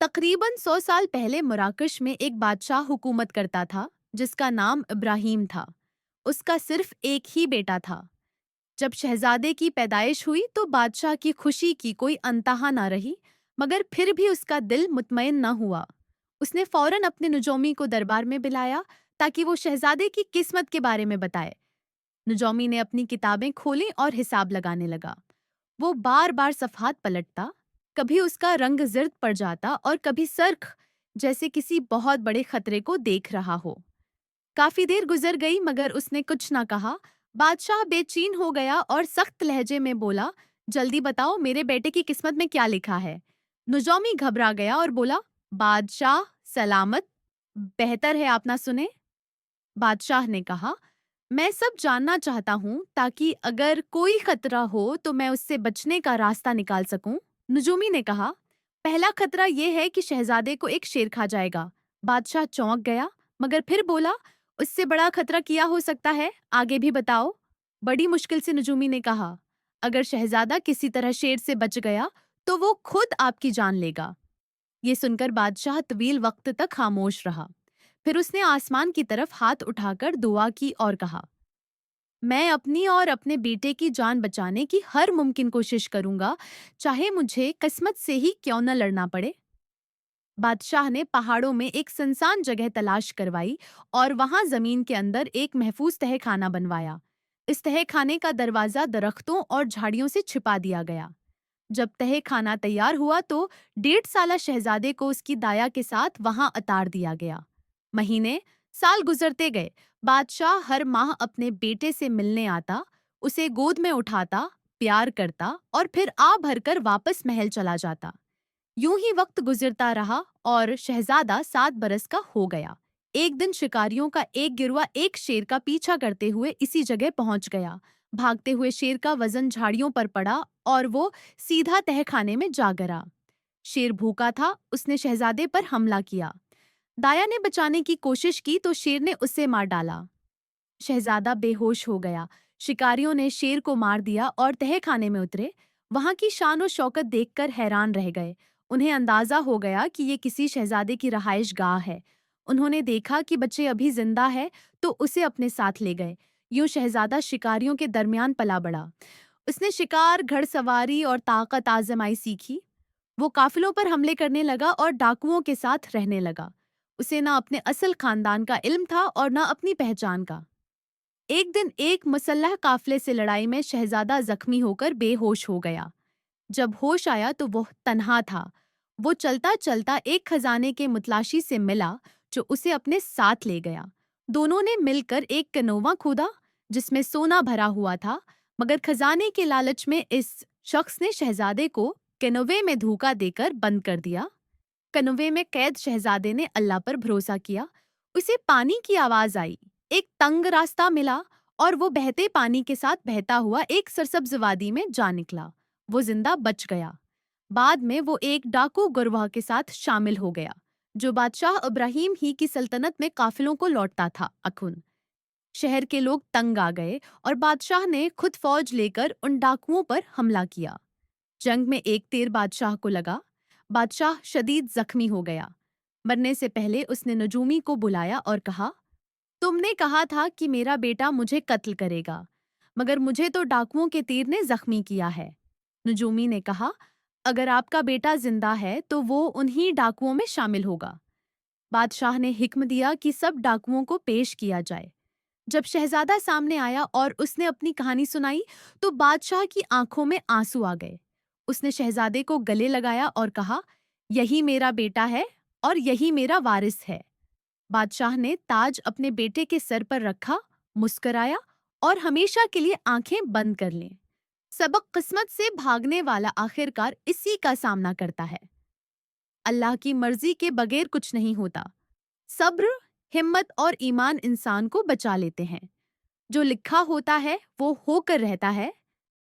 तकरीबन 100 साल पहले मराकश में एक बादशाह हुकूमत करता था जिसका नाम इब्राहिम था। उसका सिर्फ एक ही बेटा था। जब शहजादे की पैदाइश हुई तो बादशाह की खुशी की कोई अंतहा न रही, मगर फिर भी उसका दिल मुतमईन न हुआ। उसने फौरन अपने नुजोमी को दरबार में बुलाया ताकि वो शहजादे की किस्मत के बारे में बताए। नुजोमी ने अपनी किताबें खोली और हिसाब लगाने लगा। वो बार बार सफ़हात पलटता, कभी उसका रंग जिर्द पड़ जाता और कभी सर्ख, जैसे किसी बहुत बड़े खतरे को देख रहा हो। काफी देर गुजर गई मगर उसने कुछ ना कहा। बादशाह बेचैन हो गया और सख्त लहजे में बोला, जल्दी बताओ मेरे बेटे की किस्मत में क्या लिखा है। नुजौमी घबरा गया और बोला, बादशाह सलामत, बेहतर है आप ना सुने। बादशाह ने कहा, मैं सब जानना चाहता हूँ ताकि अगर कोई खतरा हो तो मैं उससे बचने का रास्ता निकाल सकूं। नुजूमी ने कहा, पहला खतरा ये है कि शहजादे को एक शेर खा जाएगा। बादशाह चौंक गया मगर फिर बोला, उससे बड़ा खतरा क्या हो सकता है, आगे भी बताओ। बड़ी मुश्किल से नुजूमी ने कहा, अगर शहजादा किसी तरह शेर से बच गया तो वो खुद आपकी जान लेगा। ये सुनकर बादशाह तवील वक्त तक खामोश रहा। फिर उसने आसमान की तरफ हाथ उठाकर दुआ की और कहा, मैं अपनी और अपने बेटे की जान बचाने की हर मुमकिन कोशिश करूंगा, चाहे मुझे किस्मत से ही क्यों न लड़ना पड़े। बादशाह ने पहाड़ों में एक सुनसान जगह तलाश करवाई और वहां जमीन के अंदर एक महफूज तहखाना बनवाया। इस तहखाने का दरवाजा दरख्तों और झाड़ियों से छिपा दिया गया। जब तहखाना तैयार हुआ तो 1.5 साला शहजादे को उसकी दाया के साथ वहां उतार दिया गया। महीने साल गुजरते गए। बादशाह हर माह अपने बेटे से मिलने आता, उसे गोद में उठाता, प्यार करता और फिर आ भरकर वापस महल चला जाता। यूं ही वक्त गुजरता रहा और शहजादा 7 बरस का हो गया। एक दिन शिकारियों का एक गिरवा एक शेर का पीछा करते हुए इसी जगह पहुंच गया। भागते हुए शेर का वजन झाड़ियों पर पड़ा और वो सीधा तहखाने में जा गिरा। शेर भूखा था, उसने शहजादे पर हमला किया। दाया ने बचाने की कोशिश की तो शेर ने उसे मार डाला। शहजादा बेहोश हो गया। शिकारियों ने शेर को मार दिया और तहखाने में उतरे। वहां की शान और शौकत देखकर हैरान रह गए। उन्हें अंदाजा हो गया कि ये किसी शहजादे की रहाइश गाह है। उन्होंने देखा कि बच्चे अभी जिंदा है तो उसे अपने साथ ले गए। यूं शहजादा शिकारियों के दरमियान पला बढ़ा। उसने शिकार, घड़सवारी और ताकत आजमाई सीखी। वो काफिलों पर हमले करने लगा और डाकुओं के साथ रहने लगा। उसे ना अपने असल खानदान का इल्म था और ना अपनी पहचान का। एक दिन एक मुसल्लह काफिले से लड़ाई में शहजादा जख्मी होकर बेहोश हो गया। जब होश आया तो वो तन्हा था। वो चलता चलता एक खजाने के मुतलाशी से मिला जो उसे अपने साथ ले गया। दोनों ने मिलकर एक कनोवा खोदा जिसमें सोना भरा हुआ था, मगर खजाने के लालच में इस शख्स ने शहजादे को कनोवे में धोखा देकर बंद कर दिया। कनवे में कैद शहजादे ने अल्लाह पर भरोसा किया। उसे पानी की आवाज आई, एक तंग रास्ता मिला और वो बहते पानी के साथ बहता हुआ एक सरसब्ज वादी में जा निकला। वो जिंदा बच गया। बाद में वो एक डाकू गिरोह के साथ शामिल हो गया जो बादशाह इब्राहिम ही की सल्तनत में काफिलों को लौटता था। अखुन शहर के लोग तंग आ गए और बादशाह ने खुद फौज लेकर उन डाकुओं पर हमला किया। जंग में एक तीर बादशाह को लगा। बादशाह शदीद जख्मी हो गया। मरने से पहले उसने नजूमी को बुलाया और कहा, तुमने कहा था कि मेरा बेटा मुझे कत्ल करेगा, मगर मुझे तो डाकुओं के तीर ने जख्मी किया है। नजूमी ने कहा, अगर आपका बेटा जिंदा है तो वो उन्हीं डाकुओं में शामिल होगा। बादशाह ने हिक्म दिया कि सब डाकुओं को पेश किया जाए। जब शहजादा सामने आया और उसने अपनी कहानी सुनाई तो बादशाह की आंखों में आंसू आ गए। उसने शहजादे को गले लगाया और कहा, यही मेरा बेटा है और यही मेरा वारिस है। बादशाह ने ताज अपने बेटे के सर पर रखा, मुस्कुराया और हमेशा के लिए आंखें बंद कर लीं। सबक किस्मत से भागने वाला आखिरकार इसी का सामना करता है। अल्लाह की मर्जी के बगैर कुछ नहीं होता। सब्र, हिम्मत और ईमान इंसान को बचा लेते हैं। जो लिखा होता है वो होकर रहता है।